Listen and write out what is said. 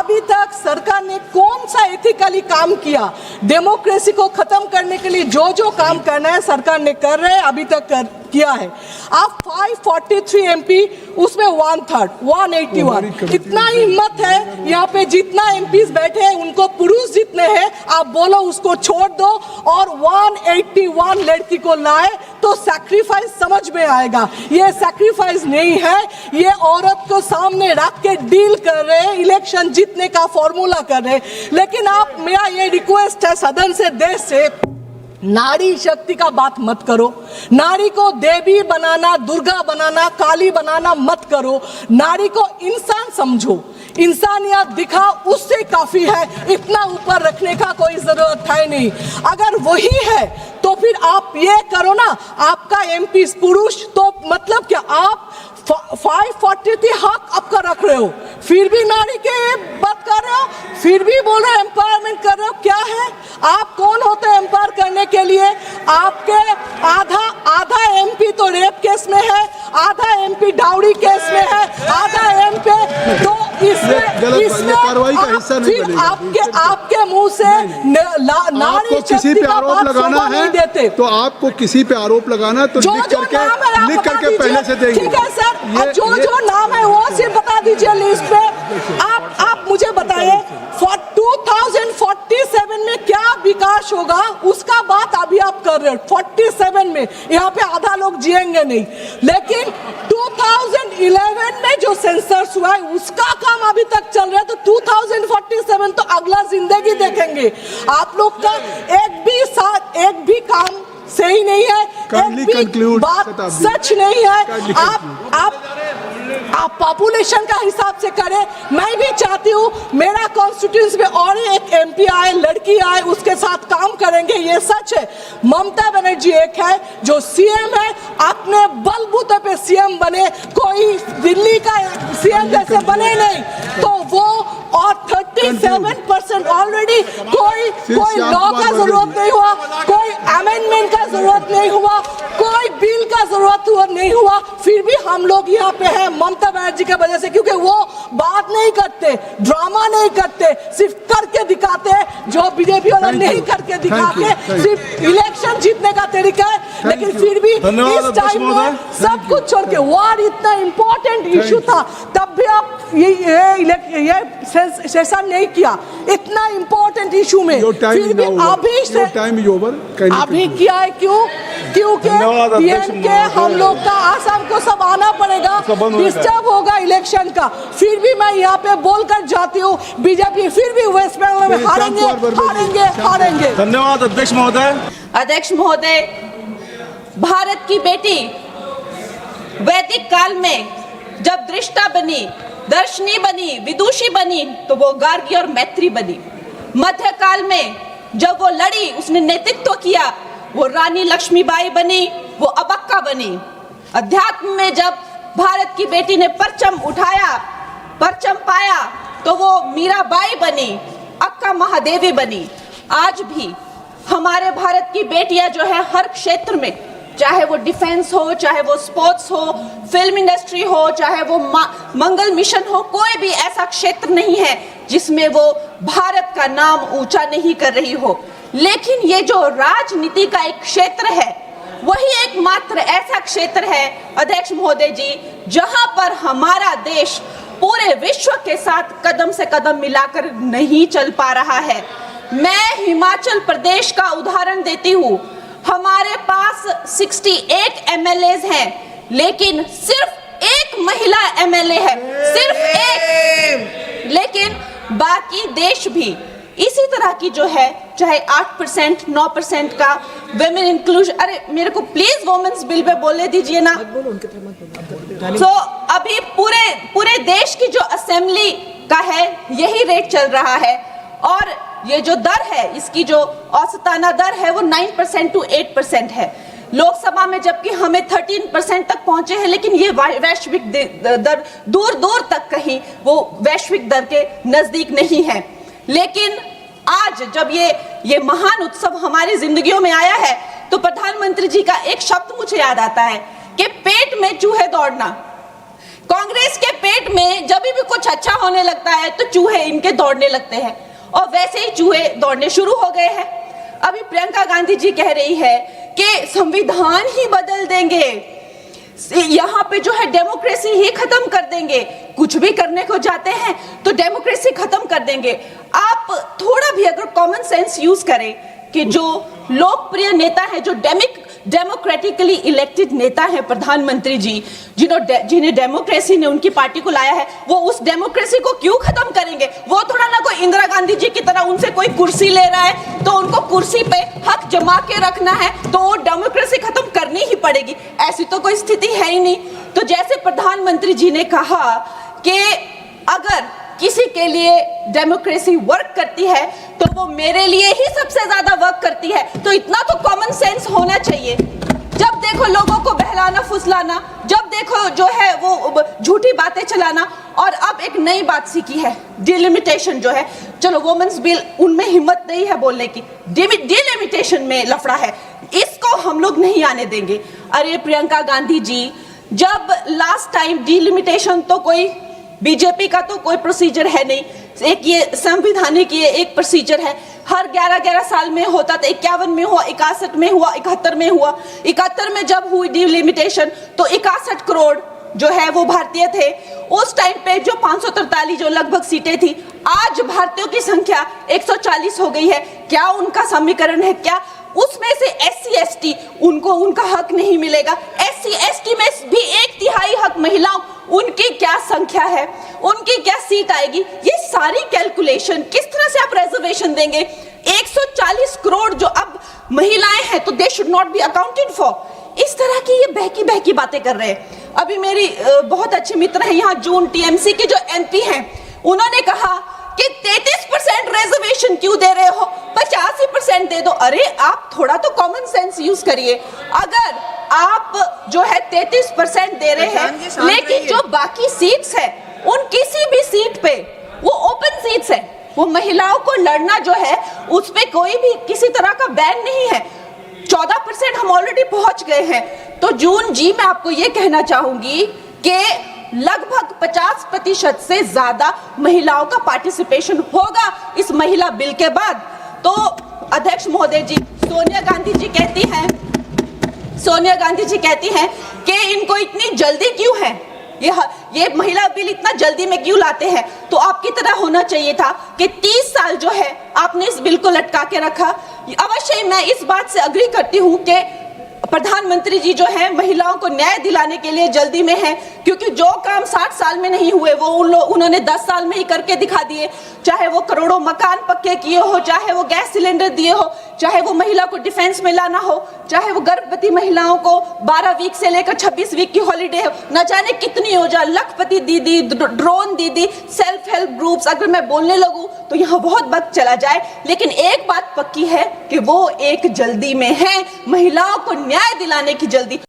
अभी तक सरकार ने कौन सा एथिकली काम किया? डेमोक्रेसी को खत्म करने के लिए जो जो काम करना है सरकार ने कर रहे हैं, अभी तक किया है। आप 543 एमपी, उसमें 1/3 181, इतना हिम्मत है यहाँ पे जितना एमपीज बैठे हैं उनको पुरुष जितने हैं, आप बोलो उसको छोड़ दो और 181 लड़की को लाए तो सैक्रिफाइस समझ में आएगा। ये सैक्रिफाइस नहीं है, ये औरत को सामने रख के डील कर रहे हैं, इलेक्शन जीतने का फॉर्मूला कर रहे हैं। लेकिन आप, मेरा ये रिक्वेस्ट है सदन से, देश से, नारी शक्ति का बात मत करो। नारी को देवी बनाना, दुर्गा बनाना, काली बनाना मत करो। नारी को इंसान समझो, इंसानियत दिखा, उससे काफी है। इतना ऊपर रखने का कोई जरूरत है नहीं। अगर वही है तो फिर आप ये करो ना, आपका एमपी पुरुष, तो मतलब क्या आप 543 हक आपका रख रहे हो, फिर भी नारी के बात कर रहे हो, फिर भी बोल रहे हो एम्पावरमेंट कर रहे हो। क्या है? आप कौन होते हैं एम्पावर करने के लिए? आपके आधा एमपी तो रेप केस में है, आधा एमपी डाउरी केस में है, आधा एमपी तो इसमें आपके मुंह से नारी किसी पे आरोप लगाना है तो आपको किसी पे आरोप लगाना तो लिख करके पहले से देंगे। ठीक है सर, जो नाम है वो सिर्फ बता दीजिए लिस्ट पे। आप मुझे बताइए 2047 में क्या विकास होगा, उसका बात अभी आप कर रहे हो। 47 में यहाँ पे आधा लोग जिएंगे नहीं, लेकिन 2011 में जो सेंसस हुआ है उसका काम अभी तक चल रहा है। तो 2047 तो अगला जिंदगी देखेंगे। आप लोग का एक भी काम सही नहीं है, एक भी बात सच नहीं है। आप पॉपुलेशन का हिसाब से करें। मैं भी चाहती हूँ मेरा कॉन्स्टिट्यूंसी में और एक एमपी आए, लड़की आए, उसके साथ काम करेंगे, ये सच है। ममता बनर्जी एक है जो सीएम है, अपने बलबूते पे सीएम बने, कोई दिल्ली का सीएम जैसे बने नहीं। तो वो और 37% ऑलरेडी कोई लॉ का जरूरत नहीं हुआ, कोई अमेंडमेंट का जरूरत नहीं हुआ, कोई बिल का जरूरत नहीं हुआ, फिर भी हम लोग यहाँ पे हैं ममता बनर्जी की वजह से, क्योंकि वो बात नहीं करते, ड्रामा नहीं करते, सिर्फ करके दिखाते हैं जो बीजेपी वाले नहीं करके दिखाते, सिर्फ इलेक्शन जीतने का तरीका है। लेकिन फिर भी इस टाइम में सब कुछ छोड़ के, वॉर इतना इंपॉर्टेंट इशू था, तब भी आप ये सेशन नहीं किया इतना इंपॉर्टेंट इशू में, फिर भी अभी किया है। क्यों? क्योंकि डीएमके हम लोग का आसाम को सब आना पड़ेगा, डिस्टर्ब होगा इलेक्शन का। फिर भी मैं यहाँ पे बोलकर जाती हूँ, बीजेपी फिर भी वेस्ट बंगाल में हारेंगे। धन्यवाद अध्यक्ष महोदय। अध्यक्ष महोदय, भारत की बेटी वैदिक काल में जब दृष्टा बनी, दर्शनी बनी, विदुषी बनी, तो वो गार्गी और मैत्री बनी। मध्यकाल में जब वो लड़ी, उसने नेतृत्व किया, वो रानी लक्ष्मीबाई बनी, वो अबक्का बनी। अध्यात्म में जब भारत की बेटी ने परचम उठाया, परचम पाया, तो वो मीराबाई बनी, अक्का महादेवी बनी। आज भी हमारे भारत की बेटियां जो है हर क्षेत्र में, चाहे वो डिफेंस हो, चाहे वो स्पोर्ट्स हो, फिल्म इंडस्ट्री हो, चाहे वो मंगल मिशन हो, कोई भी ऐसा क्षेत्र नहीं है जिसमें वो भारत का नाम ऊंचा नहीं कर रही हो। लेकिन ये जो राजनीति का एक क्षेत्र है, वही एकमात्र ऐसा क्षेत्र है अध्यक्ष महोदय जी, जहां पर हमारा देश पूरे विश्व के साथ कदम से कदम मिलाकर नहीं चल पा रहा है। मैं हिमाचल प्रदेश का उदाहरण देती हूँ। हमारे पास 68 एमएलएज हैं, लेकिन सिर्फ एक महिला एमएलए है, सिर्फ एक। लेकिन बाकी देश भी इसी तरह की जो है, चाहे 8%, 9% का वुमेन इंक्लूजन, अरे मेरे को प्लीज वुमेन्स बिल पे बोलने दीजिए ना। तो अभी पूरे देश की जो असेंबली का है यही रेट चल रहा है, और ये जो दर है, इसकी जो औसताना दर है वो 9% to 8% है। लोकसभा में जबकि हमें 13% तक पहुंचे हैं, लेकिन ये वैश्विक दर दूर तक कहीं वो वैश्विक दर के नजदीक नहीं है। लेकिन आज जब ये महान उत्सव हमारी जिंदगियों में आया है, तो प्रधानमंत्री जी का एक शब्द मुझे याद आता है कि पेट में चूहे दौड़ना। कांग्रेस के पेट में जब भी कुछ अच्छा होने लगता है तो चूहे इनके दौड़ने लगते हैं, और वैसे ही चूहे दौड़ने शुरू हो गए हैं। अभी प्रियंका गांधी जी कह रही है कि संविधान ही बदल देंगे, यहाँ पे जो है डेमोक्रेसी ही खत्म कर देंगे, कुछ भी करने को जाते हैं तो डेमोक्रेसी खत्म कर देंगे। आप थोड़ा भी अगर कॉमन सेंस यूज करें कि जो लोकप्रिय नेता है, जो डेमोक्रेटिकली इलेक्टेड नेता है प्रधानमंत्री जी, जिन्हें डेमोक्रेसी ने उनकी पार्टी को लाया है, वो उस डेमोक्रेसी को क्यों खत्म करेंगे? वो थोड़ा ना कोई इंदिरा गांधी जी की तरह उनसे कोई कुर्सी ले रहा है तो उनको कुर्सी पे हक जमा के रखना है तो वो डेमोक्रेसी खत्म करनी ही पड़ेगी, ऐसी तो कोई स्थिति है ही नहीं। तो जैसे प्रधानमंत्री जी ने कहा कि अगर किसी के लिए डेमोक्रेसी वर्क करती है तो वो मेरे लिए ही सबसे ज्यादा वर्क करती है, तो इतना तो कॉमन सेंस होना चाहिए। जब देखो लोगों को बहलाना फुसलाना, जब देखो जो है वो झूठी बातें चलाना, और अब एक नई बात सीखी है डिलिमिटेशन जो है। चलो वुमेन्स बिल, उनमें हिम्मत नहीं है बोलने की, डिलिमिटेशन में लफड़ा है, इसको हम लोग नहीं आने देंगे। अरे प्रियंका गांधी जी, जब लास्ट टाइम डिलिमिटेशन तो कोई बीजेपी का तो कोई प्रोसीजर है नहीं, एक ये संवैधानिक ये एक प्रोसीजर है, हर 11-11 साल में होता था। 51 में हुआ, 61 में हुआ, 71 में हुआ। 71 में जब हुई डिलिमिटेशन तो 61 करोड़ जो है वो भारतीय थे। उस टाइम पे जो 543 जो लगभग सीटें थी, आज भारतीयों की संख्या 140 हो गई है। क्या उनका समीकरण है? क्या उसमें से SC ST उनको उनका हक नहीं मिलेगा? SC ST में भी 1/3 हक महिलाओं, उनकी क्या संख्या है, उनकी क्या सीट आएगी? ये सारी कैलकुलेशन किस तरह से आप रिजर्वेशन देंगे? 140 करोड़ जो अब महिलाएं हैं तो they should not be accounted for. इस तरह की ये बहकी बहकी बातें कर रहे हैं। अभी मेरी बहुत अच्छी मित्र है यहाँ जून TMC के जो MP हैं, उन्होंने कहा कि 33% रिजर्वेशन क्यों दे रहे हो, 85% दे दो। अरे आप थोड़ा तो कॉमन सेंस यूज करिए। अगर आप जो है 33% दे रहे हैं, लेकिन जो बाकी सीट्स है उन किसी भी सीट पे वो ओपन सीट्स है, वो महिलाओं को लड़ना जो है उस पे कोई भी किसी तरह का बैन नहीं है। 14% हम ऑलरेडी पहुंच गए हैं। तो जून जी, मैं आपको ये कहना चाहूंगी कि लगभग 50% से ज्यादा महिलाओं का पार्टिसिपेशन होगा इस महिला बिल के बाद। तो अध्यक्ष महोदय जी, सोनिया गांधी जी कहती हैं कि इनको इतनी जल्दी क्यों है, ये महिला बिल इतना जल्दी में क्यों लाते हैं? तो आपकी तरह होना चाहिए था कि 30 साल जो है आपने इस बिल को लटका के रखा। अवश्य मैं इस बात से अग्री करती हूँ कि प्रधानमंत्री जी जो है महिलाओं को न्याय दिलाने के लिए जल्दी में है, क्योंकि जो काम 60 साल में नहीं हुए वो उन्होंने 10 साल में ही करके दिखा दिए। चाहे वो करोड़ों मकान पक्के किए हो, चाहे वो गैस सिलेंडर दिए हो, चाहे वो महिला को डिफेंस में लाना हो, चाहे वो गर्भवती महिलाओं को 12 वीक से लेकर 26 वीक की हॉलीडे हो, न जाने कितनी योजना, लखपति दीदी, ड्रोन दीदी, सेल्फ हेल्प ग्रुप्स, अगर मैं बोलने लगूं तो यहाँ बहुत वक्त चला जाए। लेकिन एक बात पक्की है कि वो एक जल्दी में है, महिलाओं को न्याय दिलाने की जल्दी।